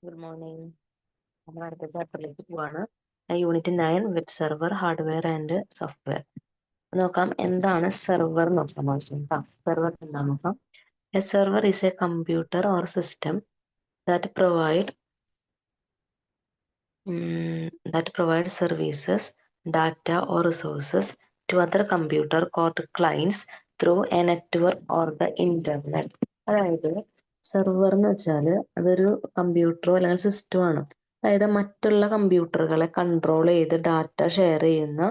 Good morning. നമ്മൾ അടുത്ത ചാപ്റ്ററിലേക്ക് പോവാണ്. Unit 9 web server hardware and software. നോക്കാം എന്താണ് സെർവർ നോക്കാം. സെർവർ എന്താണെന്ന് നോക്കാം. A server is a computer or system that provide services, data or resources to other computer called clients through a network or the internet. അതായത് server എന്ന് വെച്ചാൽ അതൊരു കമ്പ്യൂട്ടറോ അല്ലെങ്കിൽ സിസ്റ്റം ആണ്. അതായത് മറ്റുള്ള കമ്പ്യൂട്ടറുകളെ കൺട്രോൾ ചെയ്ത് ഡാറ്റ ഷെയർ ചെയ്യുന്ന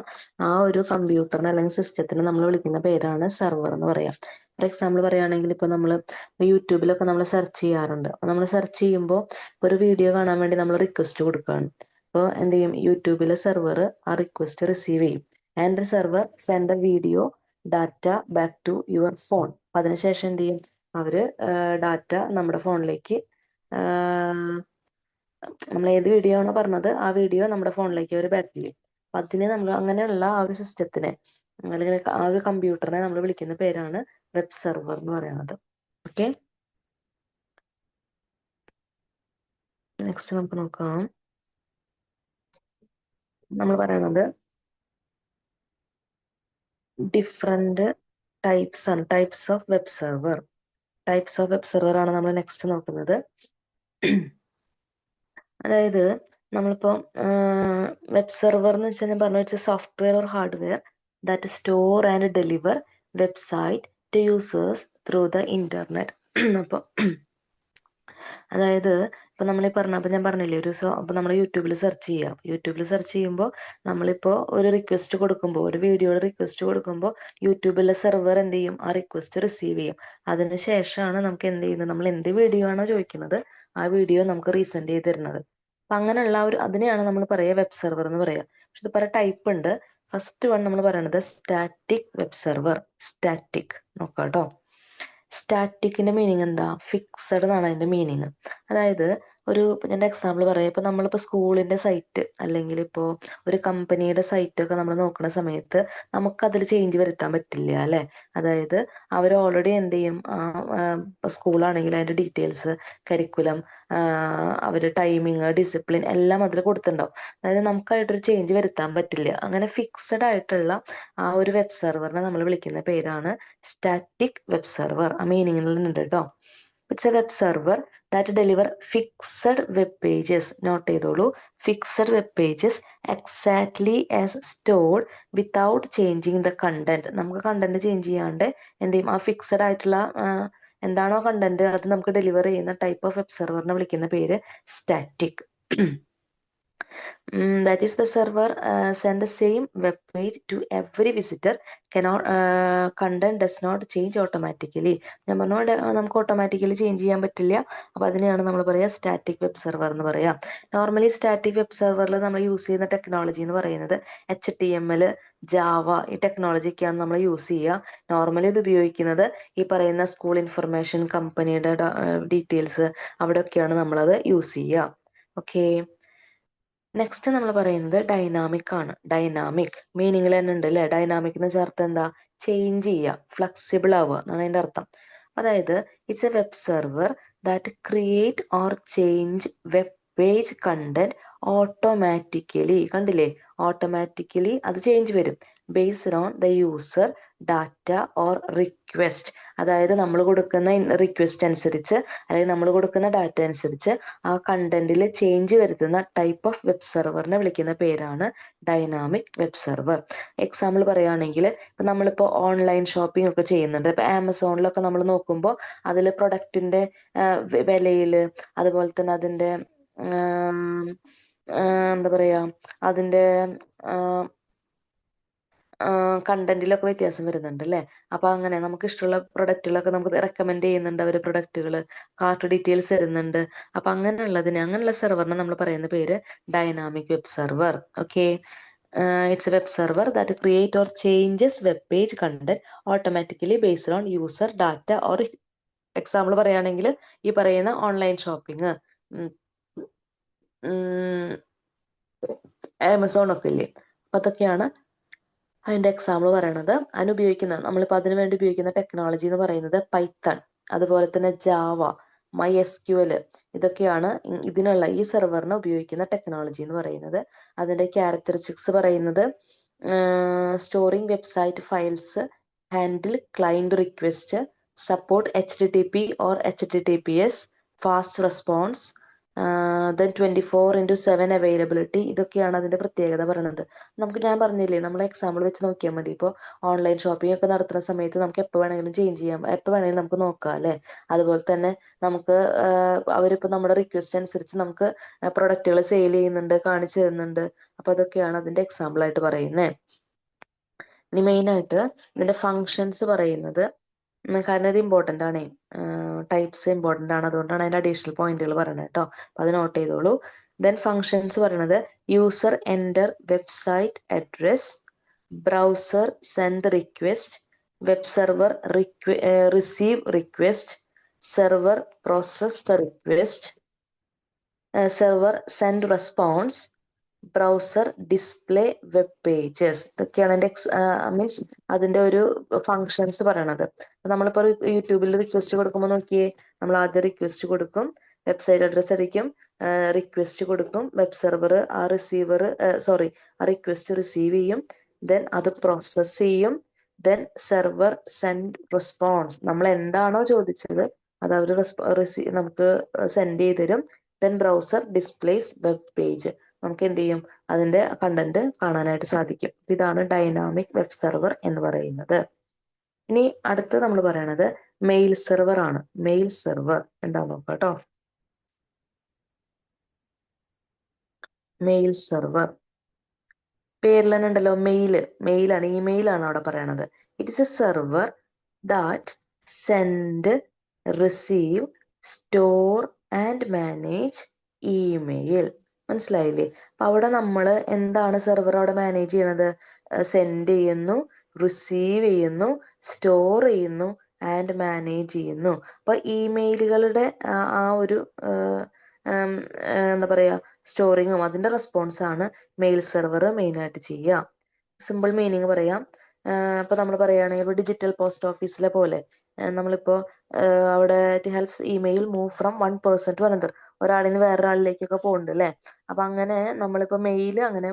ആ ഒരു കമ്പ്യൂട്ടറിന് അല്ലെങ്കിൽ സിസ്റ്റത്തിന് നമ്മൾ വിളിക്കുന്ന പേരാണ് സെർവർ എന്ന് പറയാം. ഫോർ എക്സാമ്പിൾ പറയുകയാണെങ്കിൽ ഇപ്പൊ നമ്മൾ യൂട്യൂബിലൊക്കെ നമ്മൾ സെർച്ച് ചെയ്യാറുണ്ട്. നമ്മൾ സെർച്ച് ചെയ്യുമ്പോൾ ഒരു വീഡിയോ കാണാൻ വേണ്ടി നമ്മൾ റിക്വസ്റ്റ് കൊടുക്കുകയാണ്. അപ്പോൾ എന്ത് ചെയ്യും, യൂട്യൂബിലെ സെർവർ ആ റിക്വസ്റ്റ് റിസീവ് ചെയ്യും. And the server send the video data back to your phone. അതിനുശേഷം എന്ത് ചെയ്യും, അവര് ഡാറ്റ നമ്മുടെ ഫോണിലേക്ക്, നമ്മൾ ഏത് വീഡിയോ ആണോ പറഞ്ഞത് ആ വീഡിയോ നമ്മുടെ ഫോണിലേക്ക് അവർ ബാക്ക് ചെയ്യും. അപ്പൊ അതിന് നമ്മൾ അങ്ങനെയുള്ള ആ ഒരു സിസ്റ്റത്തിനെ അല്ലെങ്കിൽ ആ ഒരു കമ്പ്യൂട്ടറിനെ നമ്മൾ വിളിക്കുന്ന പേരാണ് വെബ് സെർവർ എന്ന് പറയുന്നത്. ഓക്കെ, നെക്സ്റ്റ് നമുക്ക് നോക്കാം. നമ്മൾ പറയുന്നത് different types of web server. Types of web server ആണ് നമ്മൾ നെക്സ്റ്റ് നോക്കുന്നത്. അതായത് നമ്മളിപ്പോ വെബ് സെർവർ എന്ന് വെച്ചാൽ ഞാൻ പറഞ്ഞു വെച്ചാൽ software or hardware that store and deliver website to users through the internet. അപ്പോൾ അതായത് ഇപ്പൊ നമ്മൾ പറഞ്ഞപ്പോൾ ഞാൻ പറഞ്ഞില്ലേ ഒരു അപ്പൊ നമ്മൾ യൂട്യൂബിൽ സെർച്ച് ചെയ്യാം. യൂട്യൂബിൽ സെർച്ച് ചെയ്യുമ്പോൾ നമ്മളിപ്പോ ഒരു റിക്വസ്റ്റ് കൊടുക്കുമ്പോൾ, ഒരു വീഡിയോയുടെ റിക്വസ്റ്റ് കൊടുക്കുമ്പോൾ യൂട്യൂബിലെ സെർവർ എന്ത് ചെയ്യും, ആ റിക്വസ്റ്റ് റിസീവ് ചെയ്യും. അതിനുശേഷമാണ് നമുക്ക് എന്ത് ചെയ്യുന്നത്, നമ്മൾ എന്ത് വീഡിയോ ആണോ ചോദിക്കുന്നത് ആ വീഡിയോ നമുക്ക് റീസെൻഡ് ചെയ്ത് തരുന്നത്. അപ്പൊ അങ്ങനെയുള്ള അതിനെയാണ് നമ്മൾ പറയുക വെബ് സെർവർ എന്ന് പറയുക. പക്ഷെ ഇത് പല ടൈപ്പ് ഉണ്ട്. ഫസ്റ്റ് വൺ നമ്മൾ പറയുന്നത് സ്റ്റാറ്റിക് വെബ് സെർവർ. സ്റ്റാറ്റിക് നോക്കാം കേട്ടോ. സ്റ്റാറ്റിക്കിന്റെ മീനിങ് എന്താ, ഫിക്സഡ് എന്നാണ് അതിന്റെ മീനിങ്. അതായത് ഞാൻ എക്സാമ്പിൾ പറയാം. ഇപ്പൊ നമ്മളിപ്പോ സ്കൂളിന്റെ സൈറ്റ് അല്ലെങ്കിൽ ഇപ്പോ ഒരു കമ്പനിയുടെ സൈറ്റ് ഒക്കെ നമ്മൾ നോക്കുന്ന സമയത്ത് നമുക്ക് അതിൽ ചേഞ്ച് വരുത്താൻ പറ്റില്ല അല്ലെ. അതായത് അവർ ഓൾറെഡി എന്ത് ചെയ്യും, സ്കൂളാണെങ്കിൽ അതിന്റെ ഡീറ്റെയിൽസ്, കരിക്കുലം, അവര് ടൈമിങ്, ഡിസിപ്ലിൻ എല്ലാം അതിൽ കൊടുത്തിട്ടുണ്ടാവും. അതായത് നമുക്കായിട്ടൊരു ചേഞ്ച് വരുത്താൻ പറ്റില്ല. അങ്ങനെ ഫിക്സഡ് ആയിട്ടുള്ള ആ ഒരു വെബ് സെർവറിനെ നമ്മൾ വിളിക്കുന്ന പേരാണ് സ്റ്റാറ്റിക് വെബ് സെർവർ. ആ മീനിങ്ങിൽ ഉണ്ട് കേട്ടോ. It's a web server that deliver fixed web pages. Note ചെയ്തോളൂ, fixed web pages exactly as stored without changing the content. നമുക്ക് കണ്ടന്റ് ചേഞ്ച് ചെയ്യാണ്ട് എന്ത് ചെയ്യും, ആ ഫിക്സഡ് ആയിട്ടുള്ള എന്താണോ കണ്ടന്റ് അത് നമുക്ക് ഡെലിവർ ചെയ്യുന്ന ടൈപ്പ് ഓഫ് വെബ് സെർവറിനെ വിളിക്കുന്ന പേര് static. That is the server send the same web page to every visitor. Content does not change automatically. ഞാൻ പറഞ്ഞ നമുക്ക് ഓട്ടോമാറ്റിക്കലി ചേഞ്ച് ചെയ്യാൻ പറ്റില്ല. അപ്പൊ അതിനെയാണ് നമ്മൾ പറയാ സ്റ്റാറ്റിക് വെബ് സെർവർ എന്ന് പറയാം. നോർമലി സ്റ്റാറ്റിക് വെബ് സെർവറിൽ നമ്മൾ യൂസ് ചെയ്യുന്ന ടെക്നോളജി എന്ന് പറയുന്നത് HTML, ജാവ, ഈ ടെക്നോളജി ഒക്കെയാണ് നമ്മൾ യൂസ് ചെയ്യുക. നോർമലി ഇത് ഉപയോഗിക്കുന്നത് ഈ പറയുന്ന സ്കൂൾ ഇൻഫർമേഷൻ, കമ്പനിയുടെ ഡീറ്റെയിൽസ്, അവിടെയൊക്കെയാണ് നമ്മളത് യൂസ് ചെയ്യുക. ഓക്കെ, നെക്സ്റ്റ് നമ്മൾ പറയുന്നത് ഡൈനാമിക് ആണ്. ഡൈനാമിക് മീനിങ്ങിൽ തന്നെ ഉണ്ട് അല്ലെ. ഡൈനാമിക് എന്ന് ചേർത്ത് എന്താ, ചേഞ്ച് ചെയ്യുക, ഫ്ലെക്സിബിൾ ആവുക എന്നാണ് അതിന്റെ അർത്ഥം. അതായത് it's a web server that create or change web page content automatically. കണ്ടില്ലേ, ഓട്ടോമാറ്റിക്കലി അത് ചേഞ്ച് വരും. Based on the user data or request. അതായത് നമ്മൾ കൊടുക്കുന്ന റിക്വസ്റ്റ് അനുസരിച്ച് അല്ലെങ്കിൽ നമ്മൾ കൊടുക്കുന്ന ഡാറ്റ അനുസരിച്ച് ആ കണ്ടന്റിൽ ചേഞ്ച് വരുത്തുന്ന ടൈപ്പ് ഓഫ് വെബ് സെർവറിനെ വിളിക്കുന്ന പേരാണ് ഡൈനാമിക് വെബ് സെർവർ. എക്സാമ്പിൾ പറയുകയാണെങ്കിൽ ഇപ്പൊ നമ്മളിപ്പോ ഓൺലൈൻ ഷോപ്പിംഗ് ഒക്കെ ചെയ്യുന്നുണ്ട്. ഇപ്പൊ ആമസോണിലൊക്കെ നമ്മൾ നോക്കുമ്പോൾ അതിൽ പ്രൊഡക്റ്റിന്റെ വിലയില്, അതുപോലെ തന്നെ അതിന്റെ എന്താ പറയാ, അതിന്റെ കണ്ടന്റിലൊക്കെ വ്യത്യാസം വരുന്നുണ്ട് അല്ലെ. അപ്പൊ അങ്ങനെ നമുക്ക് ഇഷ്ടമുള്ള പ്രൊഡക്റ്റുകളൊക്കെ നമുക്ക് റെക്കമെൻഡ് ചെയ്യുന്നുണ്ട് അവര്, പ്രൊഡക്റ്റുകൾ, കാർട്ട് ഡീറ്റെയിൽസ് തരുന്നുണ്ട്. അപ്പൊ അങ്ങനെയുള്ള സെർവറിനെ നമ്മൾ പറയുന്ന പേര് dynamic web server. Okay, it's a web server that create or changes web page content automatically based on user data or. Example പറയുകയാണെങ്കിൽ ഈ പറയുന്ന ഓൺലൈൻ ഷോപ്പിംഗ്, ആമസോൺ ഒക്കെ ഇല്ലേ, അപ്പൊ അതൊക്കെയാണ് അതിന്റെ എക്സാമ്പിൾ പറയണത്. നമ്മളിപ്പോ അതിനു വേണ്ടി ഉപയോഗിക്കുന്ന ടെക്നോളജി എന്ന് പറയുന്നത് പൈത്തൺ, അതുപോലെ തന്നെ ജാവ, MySQL, ഇതൊക്കെയാണ് ഇതിനുള്ള ഈ സെർവറിന് ഉപയോഗിക്കുന്ന ടെക്നോളജി എന്ന് പറയുന്നത്. അതിന്റെ ക്യാരക്ടറിസ്റ്റിക്സ് പറയുന്നത് storing website files, handle client request, support HTTP or HTTPS, fast response, then 24/7 availability. ഇതൊക്കെയാണ് അതിന്റെ പ്രത്യേകത പറയുന്നത്. ഞാൻ പറഞ്ഞില്ലേ, നമ്മൾ എക്സാമ്പിൾ വെച്ച് നോക്കിയാൽ മതി. ഇപ്പോൾ ഓൺലൈൻ ഷോപ്പിംഗ് ഒക്കെ നടത്തുന്ന സമയത്ത് നമുക്ക് എപ്പോൾ വേണമെങ്കിലും ചേഞ്ച് ചെയ്യാം, എപ്പോൾ വേണമെങ്കിലും നമുക്ക് നോക്കാം അല്ലേ. അതുപോലെ തന്നെ നമുക്ക് അവരിപ്പോൾ നമ്മുടെ റിക്വസ്റ്റ് അനുസരിച്ച് നമുക്ക് പ്രൊഡക്റ്റുകൾ സെയിൽ ചെയ്യുന്നുണ്ട്, കാണിച്ചു തരുന്നുണ്ട്. അപ്പൊ അതൊക്കെയാണ് അതിന്റെ എക്സാമ്പിൾ ആയിട്ട് പറയുന്നത്. ഇനി മെയിൻ ആയിട്ട് ഇതിന്റെ ഫങ്ഷൻസ് പറയുന്നത്, കാരണം ഇത് ഇമ്പോർട്ടൻ്റ് ആണ്, ടൈപ്സ് ഇമ്പോർട്ടൻ്റ് ആണ്, അതുകൊണ്ടാണ് അതിന്റെ അഡീഷണൽ പോയിന്റുകൾ പറയുന്നത് കേട്ടോ. അപ്പൊ അത് നോട്ട് ചെയ്തോളൂ. ദെൻ ഫങ്ഷൻസ് പറയുന്നത് user enter website address, browser send request, web server receive request, server process the request, server send response, browser display web pages. ഇതൊക്കെയാണ് അതിന്റെ മീൻസ് അതിന്റെ ഒരു ഫങ്ഷൻസ് പറയണത്. നമ്മളിപ്പോ യൂട്യൂബിൽ റിക്വസ്റ്റ് കൊടുക്കുമ്പോൾ നോക്കിയേ, നമ്മൾ ആദ്യം റിക്വസ്റ്റ് കൊടുക്കും, വെബ്സൈറ്റ് അഡ്രസ് ആയിരിക്കും, റിക്വസ്റ്റ് കൊടുക്കും, വെബ് സെർവർ ആ റിക്വസ്റ്റ് റിസീവ് ചെയ്യും, ദെൻ അത് പ്രോസസ് ചെയ്യും, ദെൻ സെർവർ സെൻഡ് റെസ്പോൺസ്, നമ്മൾ എന്താണോ ചോദിച്ചത് അത് അവർ നമുക്ക് സെൻഡ് ചെയ്ത് തരും, then browser displays web page, നമുക്ക് എന്ത് ചെയ്യും, അതിന്റെ കണ്ടന്റ് കാണാനായിട്ട് സാധിക്കും. ഇതാണ് ഡൈനാമിക് വെബ് സെർവർ എന്ന് പറയുന്നത്. ഇനി അടുത്ത് നമ്മൾ പറയണത് മെയിൽ സെർവർ ആണ്. മെയിൽ സെർവർ എന്താന്ന് നോക്കാം കേട്ടോ. മെയിൽ സെർവർ പേരിൽ തന്നെ ഉണ്ടല്ലോ, മെയിലാണ്, ഇമെയിലാണ് അവിടെ പറയണത്. It is A server that send, receive, store and manage email. മനസ്സിലായില്ലേ? അപ്പൊ അവിടെ നമ്മൾ എന്താണ് സെർവർ അവിടെ മാനേജ് ചെയ്യണത്? സെൻഡ് ചെയ്യുന്നു, റിസീവ് ചെയ്യുന്നു, സ്റ്റോർ ചെയ്യുന്നു ആൻഡ് മാനേജ് ചെയ്യുന്നു. അപ്പൊ ഇമെയിലുകളുടെ ആ ഒരു എന്താ പറയാ, സ്റ്റോറിങ്ങും അതിന്റെ റെസ്പോൺസ് ആണ് മെയിൽ സെർവർ മെയിൻ ആയിട്ട് ചെയ്യുക. സിമ്പിൾ മീനിങ് പറയാം. ഇപ്പൊ നമ്മൾ പറയുകയാണെങ്കിൽ ഡിജിറ്റൽ പോസ്റ്റ് ഓഫീസിലെ പോലെ നമ്മളിപ്പോ അവിടെ it helps email move from one person to another, ഒരാളിൽ നിന്ന് വേറൊരാളിലേക്കൊക്കെ പോകുന്നുണ്ട് അല്ലെ. അപ്പൊ അങ്ങനെ നമ്മളിപ്പോ മെയിൽ അങ്ങനെ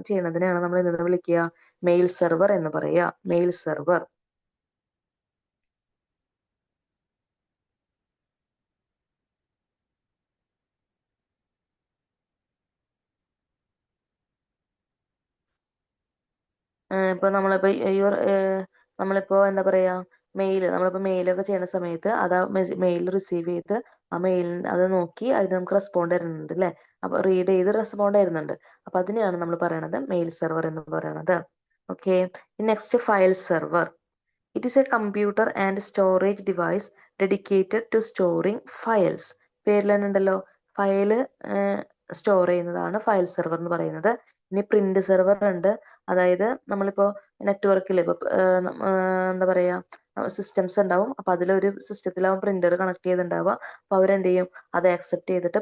ചെയ്യണതിനെയാണ് നമ്മൾ എന്തെന്ന് വിളിക്കുക? മെയിൽ സെർവർ എന്ന് പറയാ. Mail server. ഇപ്പൊ നമ്മളിപ്പോ എന്താ പറയാ, നമ്മളിപ്പോ മെയിലൊക്കെ ചെയ്യുന്ന സമയത്ത് അത് മെയിൽ റിസീവ് ചെയ്ത് ആ മെയിലിന് അത് നോക്കി അതിന് നമുക്ക് റെസ്പോണ്ട് തരുന്നുണ്ട് അല്ലെ. അപ്പൊ റീഡ് ചെയ്ത് റെസ്പോണ്ട് തരുന്നുണ്ട്. അപ്പൊ അതിനെയാണ് നമ്മൾ പറയണത് മെയിൽ സെർവർ എന്ന് പറയുന്നത്. Okay. Next file server. It is a computer and storage device dedicated to storing files. പേരിൽ തന്നെ ഉണ്ടല്ലോ, ഫയല് സ്റ്റോർ ചെയ്യുന്നതാണ് ഫയൽ സെർവർ എന്ന് പറയുന്നത്. ഇനി പ്രിന്റ് സെർവർ ഉണ്ട്. അതായത് നമ്മളിപ്പോ നെറ്റ്വർക്കിൽ ഇപ്പൊ എന്താ പറയാ, സിസ്റ്റംസ് ഉണ്ടാവും. അപ്പൊ അതിലൊരു സിസ്റ്റത്തിലാവും പ്രിന്റർ കണക്ട് ചെയ്തിട്ടുണ്ടാവുക. അപ്പൊ അവരെന്ത് ചെയ്യും, അത് ആക്സെപ്റ്റ് ചെയ്തിട്ട്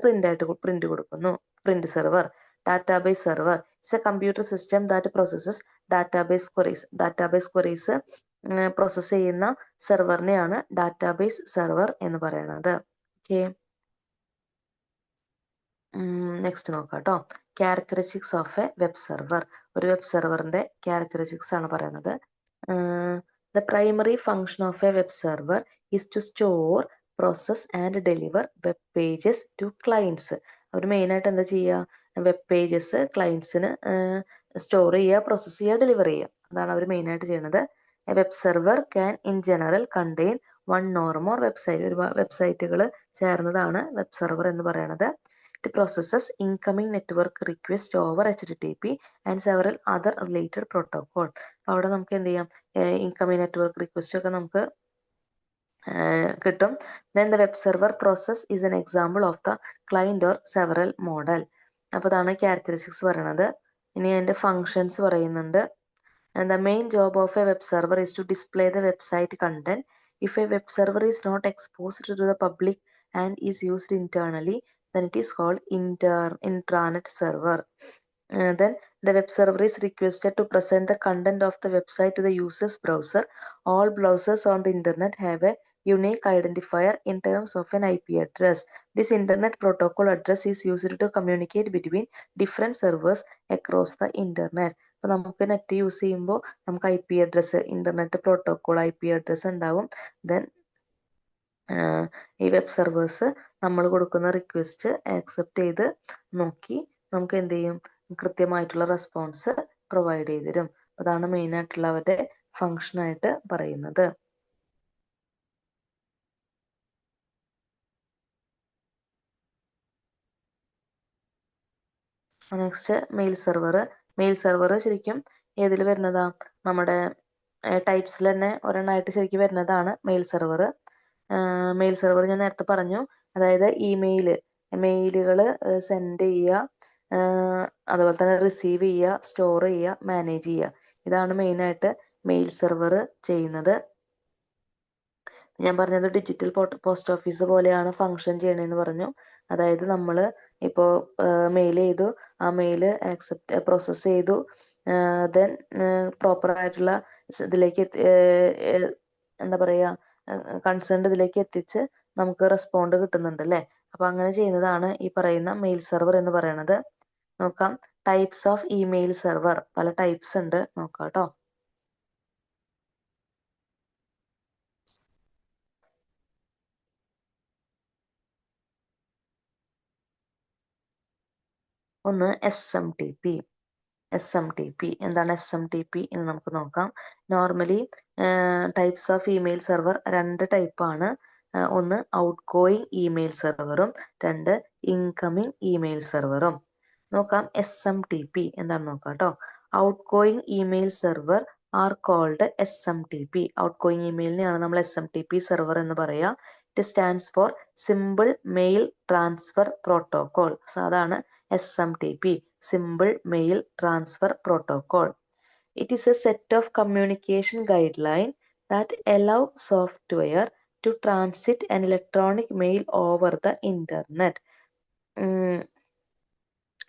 പ്രിന്റ് കൊടുക്കുന്നു. Print server. Database server it's A computer system that processes database queries. Database queries process ചെയ്യുന്ന സെർവറിനെയാണ് ഡാറ്റാബേസ് സെർവർ എന്ന് പറയുന്നത്. ഓക്കെ. നെക്സ്റ്റ് നോക്കാം കേട്ടോ. Characteristics of a web server. ഒരു വെബ് സെർവറിന്റെ ക്യാരക്ടറിസ്റ്റിക്സ് ആണ് പറയുന്നത്. The primary function of a web server is to store, process and deliver web pages to clients. അവർ മെയിൻ ആയിട്ട് എന്താ ചെയ്യുക? വെബ് പേജസ് ക്ലയൻസിന് സ്റ്റോർ ചെയ്യുക, പ്രോസസ് ചെയ്യുക, ഡെലിവർ ചെയ്യുക. അതാണ് അവർ മെയിൻ ആയിട്ട് ചെയ്യുന്നത്. A web server can in general contain one or more website. ഒരു വെബ്സൈറ്റുകൾ ചേർന്നതാണ് വെബ് സെർവർ എന്ന് പറയുന്നത്. It processes incoming network request over HTTP and several other related protocol. അവിടെ നമുക്ക് എന്ത് ചെയ്യാം, ഇൻകമിങ് നെറ്റ്വർക്ക് റിക്വസ്റ്റ് ഒക്കെ നമുക്ക് കിട്ടും. Then the web server process is an example of the client or several model. അപ്പോൾ അതാണ് ക്യാരക്ടറിസ്റ്റിക്സ് പറയുന്നത്. ഇനി അതിന്റെ ഫങ്ഷൻസ് പറയുന്നുണ്ട്. And the main job of a web server is to display the website content. If a web server is not exposed to the public and is used internally, then it is called intranet server. Then the web server is requested to present the content of the website to the user's browser. All browsers on the internet have a unique identifier in terms of an IP address. This internet protocol address is used to communicate between different servers across the internet. അപ്പോൾ നമുക്ക് net use ചെയ്യുമ്പോൾ നമുക്ക് IP address, internet protocol IP address ഉണ്ടാവും. Then ഈ web servers നമ്മൾ കൊടുക്കുന്ന request accept ചെയ്ത് നോക്കി നമുക്ക് എന്ത് ചെയ്യും, കൃത്യമായിട്ടുള്ള റെസ്പോൺസ് പ്രൊവൈഡ് ചെയ്ത് തരും. അതാണ് മെയിൻ ആയിട്ടുള്ള അവരുടെ ഫങ്ഷൻ ആയിട്ട് പറയുന്നത്. Next mail server. Mail server ശരിക്കും ഏതിൽ വരുന്നതാ, നമ്മുടെ ടൈപ്സിൽ തന്നെ ഒരെണ്ണമായിട്ട് ശരിക്കും വരുന്നതാണ് മെയിൽ സെർവർ. മെയിൽ സെർവർ ഞാൻ നേരത്തെ പറഞ്ഞു, അതായത് മെയിലുകൾ സെൻഡ് ചെയ്യുക, അതുപോലെ തന്നെ റിസീവ് ചെയ്യുക, സ്റ്റോർ ചെയ്യുക, മാനേജ് ചെയ്യുക. ഇതാണ് മെയിനായിട്ട് മെയിൽ സെർവർ ചെയ്യുന്നത്. ഞാൻ പറഞ്ഞത് ഡിജിറ്റൽ പോസ്റ്റ് ഓഫീസ് പോലെയാണ് ഫങ്ഷൻ ചെയ്യണമെന്ന് പറഞ്ഞു. അതായത് നമ്മൾ ഇപ്പോൾ മെയിൽ ചെയ്തു, ആ മെയിൽ ആക്സെപ്റ്റ് പ്രോസസ്സ് ചെയ്തു, ദെൻ പ്രോപ്പർ ആയിട്ടുള്ള ഇതിലേക്ക് എന്താ പറയുക, കൺസേൺഡ് ഇതിലേക്ക് എത്തിച്ച് നമുക്ക് റെസ്പോണ്ട് കിട്ടുന്നുണ്ട് അല്ലേ. അപ്പൊ അങ്ങനെ ചെയ്യുന്നതാണ് ഈ പറയുന്ന മെയിൽ സെർവർ എന്ന് പറയുന്നത്. നോക്കാം, ടൈപ്സ് ഓഫ് ഇമെയിൽ സെർവർ. പല ടൈപ്സ് ഉണ്ട്, നോക്കാം കേട്ടോ. ഒന്ന് SMTP. എന്താണ് SMTP എന്ന് നമുക്ക് നോക്കാം. Normally types of email server രണ്ട് ടൈപ്പാണ്. ഒന്ന് ഔട്ട് ഗോയിങ് ഇമെയിൽ സെർവറും, രണ്ട് ഇൻകമിങ് ഇമെയിൽ സെർവറും. നോക്കാം SMTP എന്താണെന്ന് നോക്കാം കേട്ടോ. Outgoing email server are called SMTP. Outgoing ഇമെയിലിനെയാണ് നമ്മൾ SMTP സെർവർ എന്ന് പറയുക. It stands for simple mail transfer protocol. അതാണ് SMTP, Simple Mail Transfer Protocol. It is a set of communication guidelines that allow software to transit an electronic mail over the internet.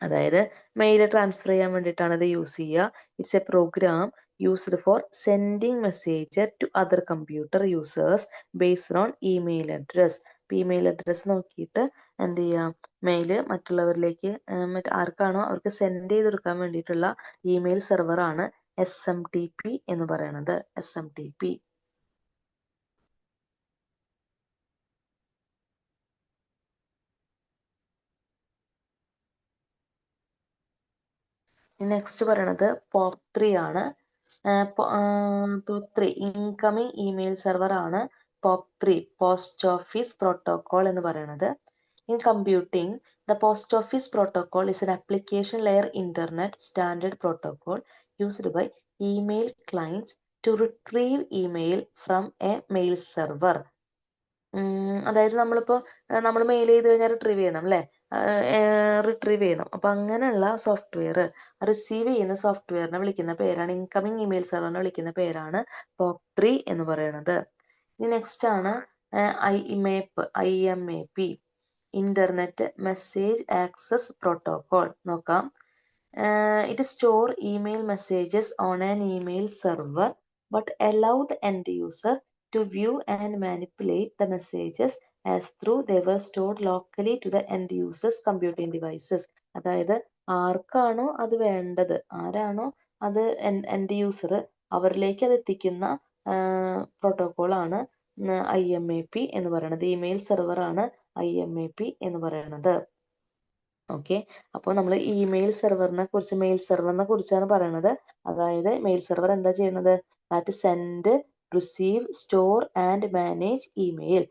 അതായത് mail transfer ചെയ്യാൻ വേണ്ടിയിട്ടാണ് ഇത് use ചെയ്യുക. It's a program used for sending message to other computer users based on email address. Email address നോക്കിയിട്ട് എന്ത് ചെയ്യാം, mail മറ്റുള്ളവരിലേക്ക് ആർക്കാണോ അവർക്ക് സെൻഡ് ചെയ്ത് കൊടുക്കാൻ വേണ്ടിയിട്ടുള്ള ഇമെയിൽ സെർവറാണ് SMTP എന്ന് പറയുന്നത്. SMTP. നെക്സ്റ്റ് പറയണത് POP3 ആണ്. POP3 ഇൻകമിങ് ഇമെയിൽ സെർവർ ആണ്. POP3 പോസ്റ്റ് ഓഫീസ് പ്രോട്ടോകോൾ എന്ന് പറയുന്നത്. In computing, the post office protocol is an application layer internet standard protocol used by email clients to retrieve email from a mail server. അതായത് നമ്മൾ mail ചെയ്ത് കഴിഞ്ഞാൽ retrieve ചെയ്യണം അല്ലേ, retrieve ചെയ്യണം. അപ്പൊ അങ്ങനെയുള്ള സോഫ്റ്റ്വെയർ റിസീവ് ചെയ്യുന്ന സോഫ്റ്റ്വെയറിനെ വിളിക്കുന്ന പേരാണ്, ഇൻകമിങ് ഇമെയിൽ സെർവറിനെ വിളിക്കുന്ന പേരാണ് POP3 എന്ന് പറയുന്നത്. ഇനി നെക്സ്റ്റ് ആണ് IMAP, internet message access protocol. നോക്കാം. It store email messages on an email server but allow the end user to view and manipulate the messages as through they were stored locally to the end user's computing devices. അതായത് ആർക്കാണോ അത് വേണ്ടത്, ആരാണോ അത് end user, അവരിലേക്ക് അത് എത്തിക്കുന്ന protocol ആണ് IMAP എന്ന് പറയുന്നത്. ഇമെയിൽ സെർവർ ആണ് IMAP എന്ന് പറയുന്നത്. ഓക്കെ, അപ്പോൾ നമ്മൾ മെയിൽ സെർവറിനെ കുറിച്ചാണ് പറയുന്നത്. അതായത് മെയിൽ സെർവർ എന്താ ചെയ്യുന്നത്, that send, receive, store and manage email.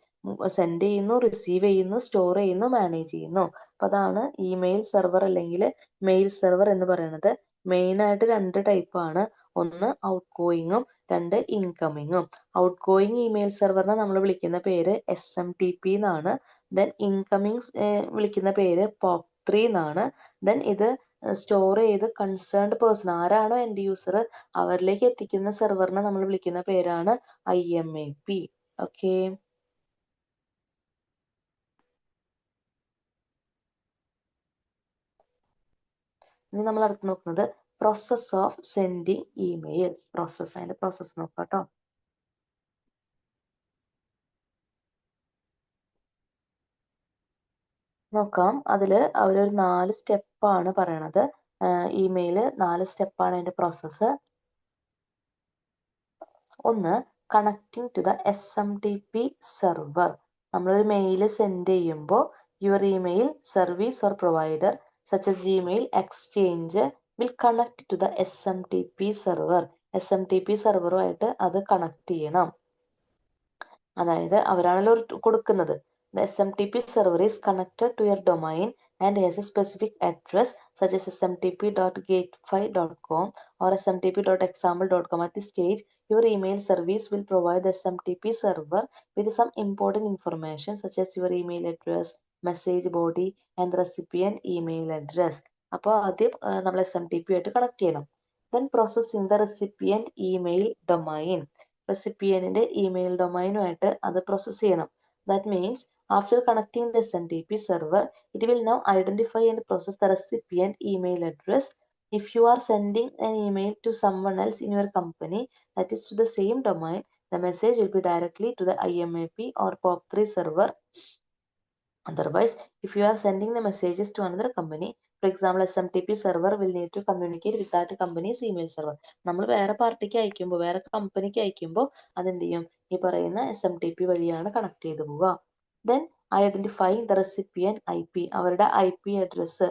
Send ചെയ്യുന്നു, റിസീവ് ചെയ്യുന്നു, സ്റ്റോർ ചെയ്യുന്നു, മാനേജ് ചെയ്യുന്നു. അപ്പൊ അതാണ് ഇമെയിൽ സെർവർ അല്ലെങ്കിൽ മെയിൽ സെർവർ എന്ന് പറയുന്നത്. മെയിൻ ആയിട്ട് രണ്ട് ടൈപ്പാണ്, ഒന്ന് ഔട്ട് ഗോയിങ്ങും രണ്ട് ഇൻകമിങ്ങും. ഔട്ട് ഗോയിങ് ഇമെയിൽ സെർവറിനെ നമ്മൾ വിളിക്കുന്ന പേര് SMTP എന്നാണ്. ദെൻ ഇൻകമിങ് വിളിക്കുന്ന പേര് POP3 എന്നാണ്. ദെൻ ഇത് സ്റ്റോർ ചെയ്ത് കൺസേൺഡ് പേഴ്സൺ, ആരാണോ എൻഡ് യൂസർ, അവരിലേക്ക് എത്തിക്കുന്ന സെർവറിനെ നമ്മൾ വിളിക്കുന്ന പേരാണ് IMAP. ഓക്കെ, ഇനി നമ്മൾ അടുത്ത് നോക്കുന്നത് പ്രോസസ് ഓഫ് സെൻഡിങ് ഇമെയിൽ. അതിന്റെ പ്രോസസ് നോക്കാം കേട്ടോ. നോക്കാം. അതില് അവരൊരു 4 സ്റ്റെപ്പാണ് പറയണത്. ഇമെയിൽ 4 സ്റ്റെപ്പാണ് അതിന്റെ പ്രോസസ്സ്. ഒന്ന്, connecting to the SMTP server. നമ്മളൊരു മെയിൽ സെൻഡ് ചെയ്യുമ്പോൾ your email service or provider such as Gmail exchange will connect to the SMTP server. SMTP സെർവറുമായിട്ട് അത് കണക്ട് ചെയ്യണം. അതായത് അവരാണല്ലോ കൊടുക്കുന്നത്. The SMTP server is connected to your domain and has a specific address such as smtp.gatefy.com or smtp.example.com. At this stage, your email service will provide the SMTP server with some important information such as your email address, message body and recipient email address. അപ്പോൾ ആദ്യം നമ്മൾ SMTP ആയിട്ട് connect ചെയ്യണം. Then processing the recipient email domain. റെസിപ്പിയന്റിന്റെ email ഡൊമൈനുമായിട്ട് അത് process ചെയ്യണം. That means after connecting the SMTP server, it will now identify and process the recipient email address. If you are sending an email to someone else in your company that is to the same domain, the message will be directly to the IMAP or POP3 server. Otherwise, if you are sending the messages to another company, for example, SMTP server will need to communicate with that company's email server. നമ്മൾ വേറെ പാർട്ടിക്ക് അയക്കുമ്പോൾ, വേറെ കമ്പനിക്ക് അയക്കുമ്പോൾ അതെന്ത് ചെയ്യും? ഈ പറയുന്ന SMTP വഴിയാണ് കണക്ട് ചെയ്ത് പോവുക. Then identifying the recipient IP, അവരുടെ IP അഡ്രസ്സ്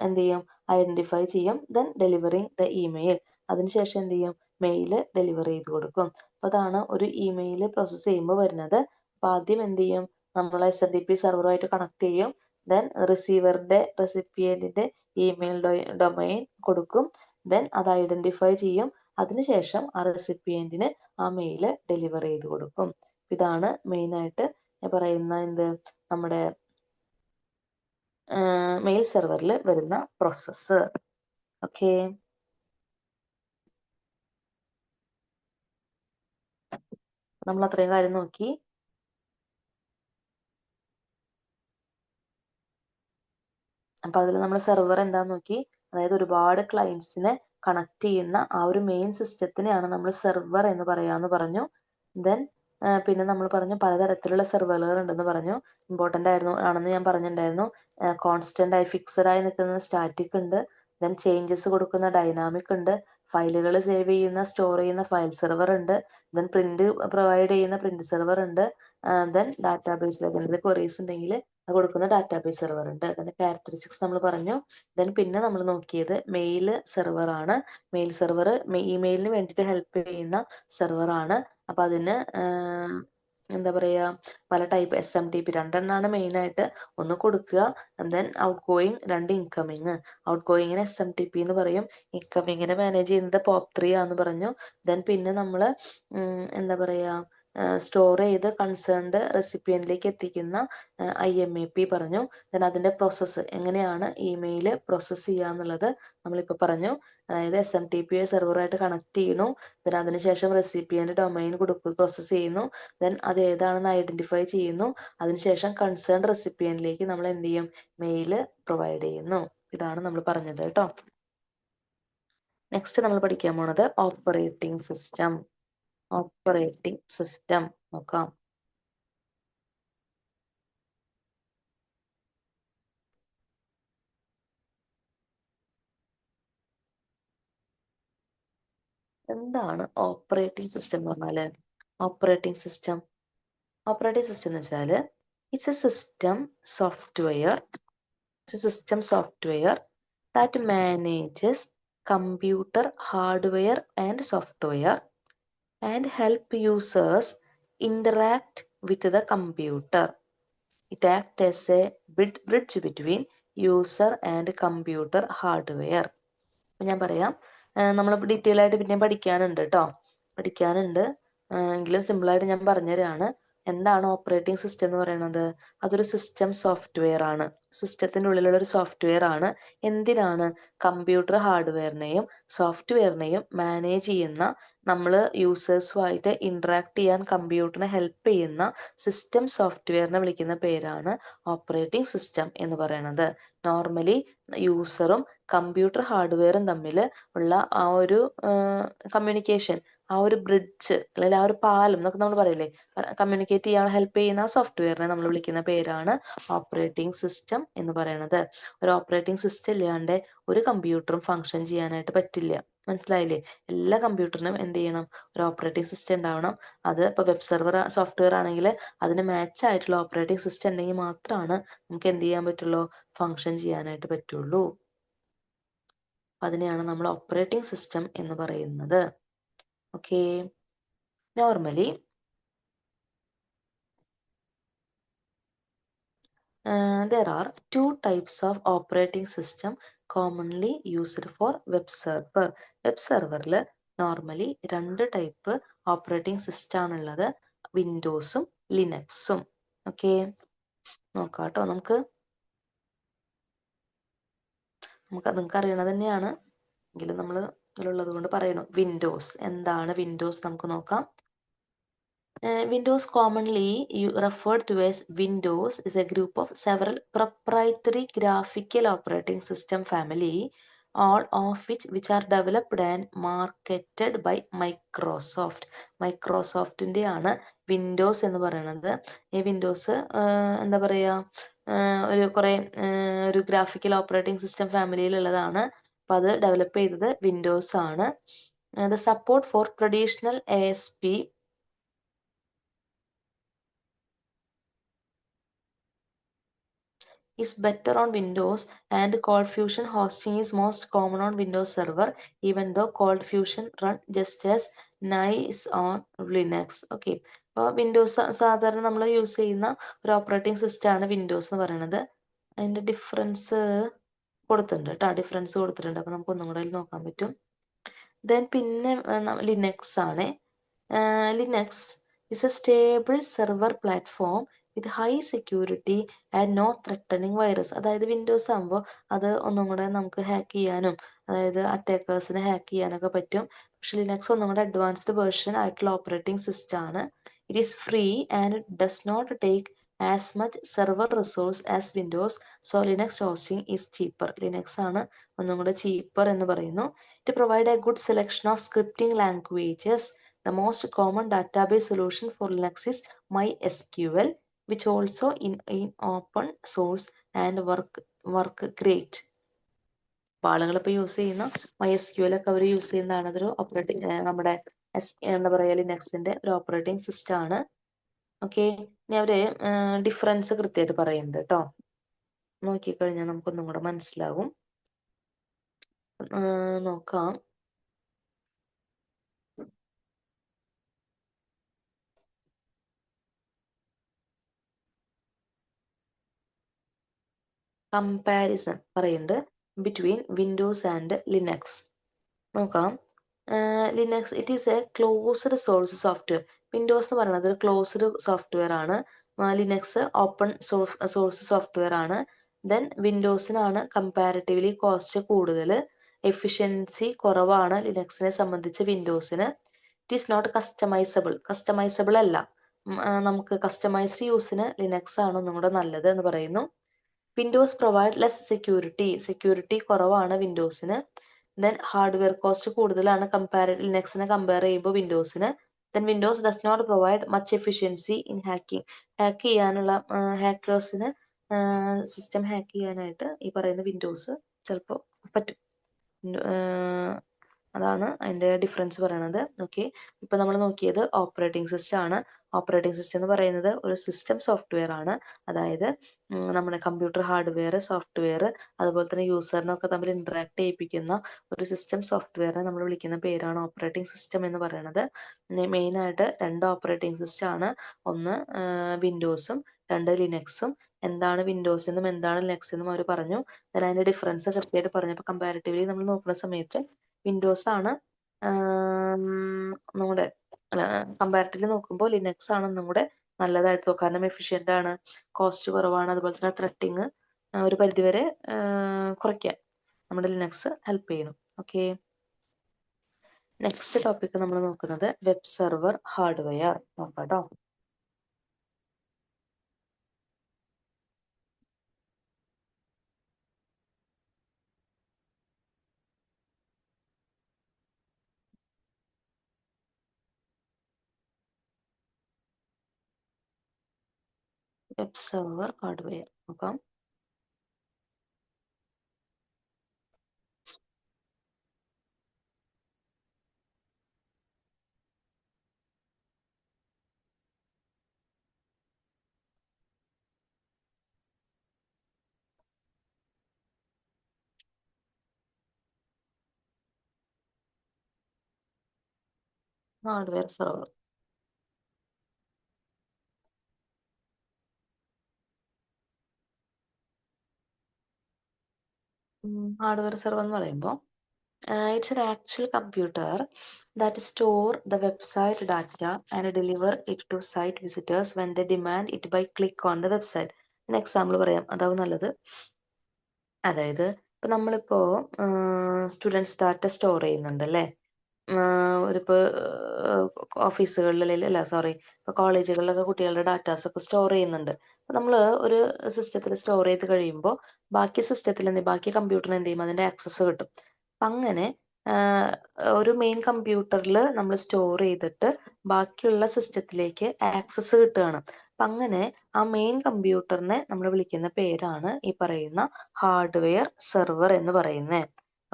എന്ത് ചെയ്യും? ഐഡന്റിഫൈ ചെയ്യും. Then delivering the email, അതിനുശേഷം എന്ത് ചെയ്യും? മെയിൽ ഡെലിവർ ചെയ്ത് കൊടുക്കും. അപ്പോൾ അതാണ് ഒരു ഇമെയിൽ പ്രോസസ്സ് ചെയ്യുമ്പോൾ വരുന്നത്. അപ്പോൾ ആദ്യം എന്ത് ചെയ്യും? നമ്മൾ SMTP സെർവറുമായിട്ട് കണക്ട് ചെയ്യും. ദെൻ റെസിപ്പിയന്റിന്റെ ഇമെയിൽ ഡൊമൈൻ കൊടുക്കും. ദെൻ അത് ഐഡന്റിഫൈ ചെയ്യും. അതിനുശേഷം ആ റെസിപ്പിയന്റിന് ആ മെയിൽ ഡെലിവർ ചെയ്ത് കൊടുക്കും. ഇതാണ് മെയിനായിട്ട് പറയുന്ന നമ്മുടെ മെയിൽ സെർവറിൽ വരുന്ന പ്രോസസ്സ്. ഓക്കെ, നമ്മൾ അത്രയും കാര്യം നോക്കി. അപ്പൊ അതിൽ നമ്മൾ സെർവർ എന്താന്ന് നോക്കി. അതായത് ഒരുപാട് ക്ലയൻസിനെ കണക്ട് ചെയ്യുന്ന ആ ഒരു മെയിൻ സിസ്റ്റത്തിനെയാണ് നമ്മൾ സെർവർ എന്ന് പറയാന്ന് പറഞ്ഞു. ദെൻ പിന്നെ നമ്മൾ പറഞ്ഞു പലതരത്തിലുള്ള സെർവറുകൾ ഉണ്ടെന്ന് പറഞ്ഞു. ഇമ്പോർട്ടൻ്റ് ആണെന്ന് ഞാൻ പറഞ്ഞിട്ടുണ്ടായിരുന്നു. കോൺസ്റ്റന്റ് ആയി ഫിക്സഡ് ആയി നിൽക്കുന്ന സ്റ്റാറ്റിക് ഉണ്ട്. ദെൻ ചേഞ്ചസ് കൊടുക്കുന്ന ഡൈനാമിക് ഉണ്ട്. ഫയലുകൾ സേവ് ചെയ്യുന്ന സ്റ്റോർ ചെയ്യുന്ന ഫയൽ സെർവർ ഉണ്ട്. ദെൻ പ്രിന്റ് പ്രൊവൈഡ് ചെയ്യുന്ന പ്രിന്റ് സെർവർ ഉണ്ട്. ദെൻ ഡാറ്റാബേസിലേക്ക് എന്തെങ്കിലും ക്വറീസ് ഉണ്ടെങ്കിൽ അത് കൊടുക്കുന്ന ഡാറ്റാബേസ് സെർവർ ഉണ്ട്. അതിന്റെ ക്യാരക്ടറിസ്റ്റിക്സ് നമ്മൾ പറഞ്ഞു. ദെൻ പിന്നെ നമ്മൾ നോക്കിയത് മെയിൽ സെർവർ ആണ്. മെയിൽ സെർവർ ഇമെയിലിന് വേണ്ടിയിട്ട് ഹെൽപ്പ് ചെയ്യുന്ന സെർവർ ആണ്. അപ്പൊ അതിന് എന്താ പറയാ, പല ടൈപ്പ് SMTP രണ്ടെണ്ണാണ് മെയിൻ ആയിട്ട്. ഒന്ന് കൊടുക്കുക, ദെൻ ഔട്ട് ഗോയിങ്, രണ്ട് ഇൻകമിങ്. ഔട്ട് ഗോയിങ്ങിന് SMTP എന്ന് പറയും, ഇൻകമിങ്ങിനെ മാനേജ് ചെയ്യുന്നത് POP3 ആന്ന് പറഞ്ഞു. ദെൻ പിന്നെ നമ്മൾ എന്താ പറയാ, സ്റ്റോർ ചെയ്ത് കൺസേൺഡ് റെസിപ്പിയന്റിലേക്ക് എത്തിക്കുന്ന IMAP പറഞ്ഞു. ദെൻ അതിന്റെ പ്രോസസ്സ് എങ്ങനെയാണ് ഇമെയിൽ പ്രോസസ്സ് ചെയ്യുക എന്നുള്ളത് നമ്മളിപ്പോൾ പറഞ്ഞു. അതായത് SMTP സെർവറായിട്ട് കണക്ട് ചെയ്യുന്നു. ദെൻ അതിനുശേഷം റെസിപ്പിയന്റ് ഡൊമൈൻ കൊടുക്കും, പ്രോസസ്സ് ചെയ്യുന്നു. ദെൻ അത് ഏതാണെന്ന് ഐഡന്റിഫൈ ചെയ്യുന്നു. അതിനുശേഷം കൺസേൺഡ് റെസിപ്പിയന്റിലേക്ക് നമ്മൾ എന്ത് ചെയ്യും? മെയിൽ പ്രൊവൈഡ് ചെയ്യുന്നു. ഇതാണ് നമ്മൾ പറഞ്ഞത് കേട്ടോ. നെക്സ്റ്റ് നമ്മൾ പഠിക്കാൻ പോണത് ഓപ്പറേറ്റിംഗ് സിസ്റ്റം. ഓപ്പറേറ്റിംഗ് സിസ്റ്റം നോക്കാം. എന്താണ് ഓപ്പറേറ്റിംഗ് സിസ്റ്റം എന്ന് പറഞ്ഞാല്? ഓപ്പറേറ്റിംഗ് സിസ്റ്റം എന്ന് വെച്ചാൽ it's A system software that manages computer hardware and software and help users interact with the computer. It acts as a bridge between user and computer hardware. ഞാൻ പറയാം, നമ്മൾ detail ആയിട്ട് പിന്നെ പഠിക്കാനുണ്ട് കേട്ടോ, എങ്കിലും സിമ്പിളായിട്ട് ഞാൻ പറഞ്ഞുതരാണ്. എന്താണ് ഓപ്പറേറ്റിംഗ് സിസ്റ്റം എന്ന് പറയുന്നത്? അതൊരു സിസ്റ്റം സോഫ്റ്റ്വെയർ ആണ്. സിസ്റ്റത്തിന്റെ ഉള്ളിലുള്ള ഒരു സോഫ്റ്റ്വെയർ ആണ്. എന്തിനാണ്? കമ്പ്യൂട്ടർ ഹാർഡ്വെയറിനെയും സോഫ്റ്റ്വെയറിനെയും മാനേജ് ചെയ്യുന്ന, നമ്മൾ യൂസേഴ്സുമായിട്ട് ഇന്ററാക്ട് ചെയ്യാൻ കമ്പ്യൂട്ടറിനെ ഹെൽപ്പ് ചെയ്യുന്ന സിസ്റ്റം സോഫ്റ്റ്വെയറിനെ വിളിക്കുന്ന പേരാണ് ഓപ്പറേറ്റിംഗ് സിസ്റ്റം എന്ന് പറയുന്നത്. നോർമലി യൂസറും കമ്പ്യൂട്ടർ ഹാർഡ്വെയറും തമ്മിൽ ഉള്ള ആ ഒരു കമ്മ്യൂണിക്കേഷൻ, ആ ഒരു ബ്രിഡ്ജ് അല്ലെങ്കിൽ ആ ഒരു പാലം എന്നൊക്കെ നമ്മൾ പറയില്ലേ, കമ്മ്യൂണിക്കേറ്റ് ചെയ്യാൻ ഹെൽപ്പ് ചെയ്യുന്ന സോഫ്റ്റ്വെയറിനെ നമ്മൾ വിളിക്കുന്ന പേരാണ് ഓപ്പറേറ്റിംഗ് സിസ്റ്റം എന്ന് പറയുന്നത്. ഒരു ഓപ്പറേറ്റിംഗ് സിസ്റ്റം ഇല്ലാണ്ട് ഒരു കമ്പ്യൂട്ടറും ഫങ്ഷൻ ചെയ്യാനായിട്ട് പറ്റില്ല. മനസ്സിലായില്ലേ? എല്ലാ കമ്പ്യൂട്ടറിനും എന്ത് ചെയ്യണം? ഒരു ഓപ്പറേറ്റിംഗ് സിസ്റ്റം ഉണ്ടാവണം. അത് ഇപ്പോൾ വെബ് സെർവർ സോഫ്റ്റ്വെയർ ആണെങ്കിൽ അതിന് മാച്ച് ആയിട്ടുള്ള ഓപ്പറേറ്റിംഗ് സിസ്റ്റം ഉണ്ടെങ്കിൽ മാത്രമാണ് നമുക്ക് എന്ത് ചെയ്യാൻ പറ്റുള്ളൂ? ഫങ്ഷൻ ചെയ്യാനായിട്ട് പറ്റുള്ളൂ. അതിനെയാണ് നമ്മൾ ഓപ്പറേറ്റിംഗ് സിസ്റ്റം എന്ന് പറയുന്നത്. Okay. Normally there are two types of operating system commonly used for web server. Web സെർവറിൽ നോർമലി രണ്ട് ടൈപ്പ് ഓപ്പറേറ്റിംഗ് സിസ്റ്റം ആണുള്ളത്, വിൻഡോസും ലിനക്സും. ഓക്കെ, നോക്കാം കേട്ടോ. നിങ്ങൾക്ക് അറിയണത് തന്നെയാണ് എങ്കിലും നമ്മൾ ഇതിലുള്ളത് കൊണ്ട് പറയുന്നു. വിൻഡോസ് എന്താണ്? വിൻഡോസ് നമുക്ക് നോക്കാം. Windows, commonly referred to as Windows, is a group of several proprietary graphical operating system family, all of which are developed and marketed by Microsoft. മൈക്രോസോഫ്റ്റിന്റെ ആണ് വിൻഡോസ് എന്ന് പറയുന്നത്. ഈ വിൻഡോസ് എന്താ പറയുക, ഒരു ഗ്രാഫിക്കൽ ഓപ്പറേറ്റിംഗ് സിസ്റ്റം ഫാമിലിയിലുള്ളതാണ്. അപ്പം അത് ഡെവലപ്പ് ചെയ്തത് വിൻഡോസ് ആണ്. The support for traditional ASP is better on Windows, and ColdFusion hosting is most common on Windows Server, even though ColdFusion run just as nice on Linux. Okay, അപ്പോൾ Windows സാധാരണ നമ്മൾ use ചെയ്യുന്ന ഒരു operating system ആണ് Windows എന്ന് പറയുന്നത്. അതിൻ്റെ difference കൊടുത്തിട്ടുണ്ട് കേട്ടോ, ഡിഫറൻസ് കൊടുത്തിട്ടുണ്ട്. അപ്പോൾ നമുക്ക് ഒന്നും കൂടെ നോക്കാൻ പറ്റും. ദെൻ പിന്നെ ലിനക്സ് ആണ്. Linux is a stable server platform with high security and no threatening virus. അതായത് വിൻഡോസ് ആകുമ്പോൾ അത് ഒന്നും കൂടെ നമുക്ക് ഹാക്ക് ചെയ്യാനും, അതായത് അറ്റാക്കേഴ്സിനെ ഹാക്ക് ചെയ്യാനൊക്കെ പറ്റും. പക്ഷെ ലിനക്സ് ഒന്നും കൂടെ അഡ്വാൻസ്ഡ് വേർഷൻ ആയിട്ടുള്ള ഓപ്പറേറ്റിംഗ് സിസ്റ്റം ആണ്. It is free and does not take as much server resource as Windows, so Linux hosting is cheaper. Linux ആണ് ഒന്നും കൂടെ ചീപ്പർ എന്ന് പറയുന്നു. To provide a good selection of scripting languages, the most common database solution for Linux is MySQL, which also in open source and work great. അപ്പോൾ ആളുകൾ ഇപ്പോൾ use ചെയ്യുന്ന MySQL ഒക്കെ അവർ യൂസ് ചെയ്യുന്നതാണ്. അതൊരു നമ്മുടെ എന്താ പറയുക, ലിനക്സിന്റെ ഒരു ഓപ്പറേറ്റിംഗ് സിസ്റ്റം ആണ്. ഓക്കെ, ഇനി അവര് ഡിഫറൻസ് കൃത്യമായിട്ട് പറയുന്നുണ്ട് കേട്ടോ. നോക്കിക്കഴിഞ്ഞാൽ നമുക്കൊന്നും കൂടെ മനസ്സിലാവും. നോക്കാം. കമ്പാരിസൺ പറയുന്നുണ്ട് ബിറ്റ്വീൻ വിൻഡോസ് ആൻഡ് ലിനക്സ്. നോക്കാം. Linux it is A closed source software. Windows എന്ന് പറയുന്നത് ഒരു ക്ലോസ്ഡ് സോഫ്റ്റ്വെയർ ആണ്. ലിനക്സ് ഓപ്പൺ സോഴ്സ് സോഫ്റ്റ്വെയർ ആണ്. ദെൻ വിൻഡോസിനാണ് കമ്പാരിറ്റീവ്ലി കോസ്റ്റ് കൂടുതൽ, എഫിഷ്യൻസി കുറവാണ് ലിനക്സിനെ സംബന്ധിച്ച് വിൻഡോസിന്. ഇറ്റ് ഈസ് നോട്ട് കസ്റ്റമൈസബിൾ അല്ല. നമുക്ക് കസ്റ്റമൈസ്ഡ് യൂസിന് ലിനക്സ് ആണ് ഒന്നും കൂടെ നല്ലത് എന്ന് പറയുന്നു. വിൻഡോസ് പ്രൊവൈഡ് ലെസ് സെക്യൂരിറ്റി കുറവാണ് വിൻഡോസിന്. ദെൻ ഹാർഡ്വെയർ കോസ്റ്റ് കൂടുതലാണ് ലിനക്സിനെ കമ്പയർ ചെയ്യുമ്പോൾ വിൻഡോസിന്. Then Windows does not provide much efficiency in hacking. Hack ചെയ്യാനുള്ള ഹാക്കേഴ്സിന് സിസ്റ്റം ഹാക്ക് ചെയ്യാനായിട്ട് ഈ പറയുന്ന വിൻഡോസ് ചിലപ്പോൾ പറ്റും. അതാണ് അതിൻ്റെ ഡിഫറൻസ് പറയണത്. ഓക്കെ, ഇപ്പൊ നമ്മൾ നോക്കിയത് ഓപ്പറേറ്റിംഗ് സിസ്റ്റം ആണ്. ഓപ്പറേറ്റിംഗ് സിസ്റ്റം എന്ന് പറയുന്നത് ഒരു സിസ്റ്റം സോഫ്റ്റ്വെയർ ആണ്. അതായത് നമ്മുടെ കമ്പ്യൂട്ടർ ഹാർഡ്വെയർ, സോഫ്റ്റ്വെയർ, അതുപോലെ തന്നെ യൂസറിനൊക്കെ തമ്മിൽ ഇന്ററാക്ട് ചെയ്യിപ്പിക്കുന്ന ഒരു സിസ്റ്റം സോഫ്റ്റ്വെയറെ നമ്മൾ വിളിക്കുന്ന പേരാണ് ഓപ്പറേറ്റിംഗ് സിസ്റ്റം എന്ന് പറയുന്നത്. മെയിൻ ആയിട്ട് രണ്ട് ഓപ്പറേറ്റിംഗ് സിസ്റ്റം ആണ്. ഒന്ന് വിൻഡോസും രണ്ട് ലിനക്സും. എന്താണ് വിൻഡോസ് എന്നും എന്താണ് ലിനക്സ് എന്നും അവർ പറഞ്ഞു. അതിന്റെ ഡിഫറൻസ് കൃത്യമായിട്ട് പറഞ്ഞു. അപ്പൊ കമ്പാരിറ്റീവ്ലി നമ്മൾ നോക്കുന്ന സമയത്ത് വിൻഡോസ് ആണ് നമ്മുടെ കമ്പാരിറ്റീവ്ലി നോക്കുമ്പോൾ ലിനക്സ് ആണ് ഒന്നും കൂടെ നല്ലതായിട്ട്, കാരണം എഫിഷ്യന്റ് ആണ്, കോസ്റ്റ് കുറവാണ്, അതുപോലെ തന്നെ ത്രെട്ടിങ് ഒരു പരിധിവരെ കുറയ്ക്കാൻ നമ്മുടെ ലിനക്സ് ഹെൽപ്പ് ചെയ്യണം. ഓക്കെ, നെക്സ്റ്റ് ടോപ്പിക് നമ്മൾ നോക്കുന്നത് വെബ് സെർവർ ഹാർഡ്വെയർ നോക്കാട്ടോ. വെബ് സെർവർ ഹാർഡ്വെയർ നോക്കാം. Hardware server. ഹാർഡ്വെയർ സെർവർ എന്ന് പറയുമ്പോൾ it's an actual computer that store the website data and deliver it to site visitors when they demand it by click on the website. ഒരു example പറയാം, അതാവും നല്ലത്. അതായത് ഇപ്പൊ നമ്മളിപ്പോ സ്റ്റുഡൻസ് ഡാറ്റ സ്റ്റോർ ചെയ്യുന്നുണ്ട് അല്ലേ, ഒരിപ്പോൾ ഓഫീസുകളിൽ അല്ല സോറി ഇപ്പോൾ കോളേജുകളിലൊക്കെ കുട്ടികളുടെ ഡാറ്റാസ് ഒക്കെ സ്റ്റോർ ചെയ്യുന്നുണ്ട്. അപ്പോൾ നമ്മൾ ഒരു സിസ്റ്റത്തിൽ സ്റ്റോർ ചെയ്ത് കഴിയുമ്പോൾ ബാക്കി സിസ്റ്റത്തിൽ ബാക്കി കമ്പ്യൂട്ടറിന് എന്ത് ചെയ്യും, അതിൻ്റെ ആക്സസ് കിട്ടും. അങ്ങനെ ഒരു മെയിൻ കമ്പ്യൂട്ടറിൽ നമ്മൾ സ്റ്റോർ ചെയ്തിട്ട് ബാക്കിയുള്ള സിസ്റ്റത്തിലേക്ക് ആക്സസ് കിട്ടുകയാണ്. അപ്പം അങ്ങനെ ആ മെയിൻ കമ്പ്യൂട്ടറിനെ നമ്മൾ വിളിക്കുന്ന പേരാണ് ഈ പറയുന്ന ഹാർഡ്വെയർ സെർവർ എന്ന് പറയുന്നത്.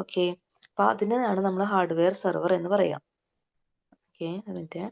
ഓക്കെ, അപ്പൊ അതിനാണ് നമ്മൾ ഹാർഡ്വെയർ സെർവർ എന്ന് പറയാം. ഓക്കെ, അതിന്റെ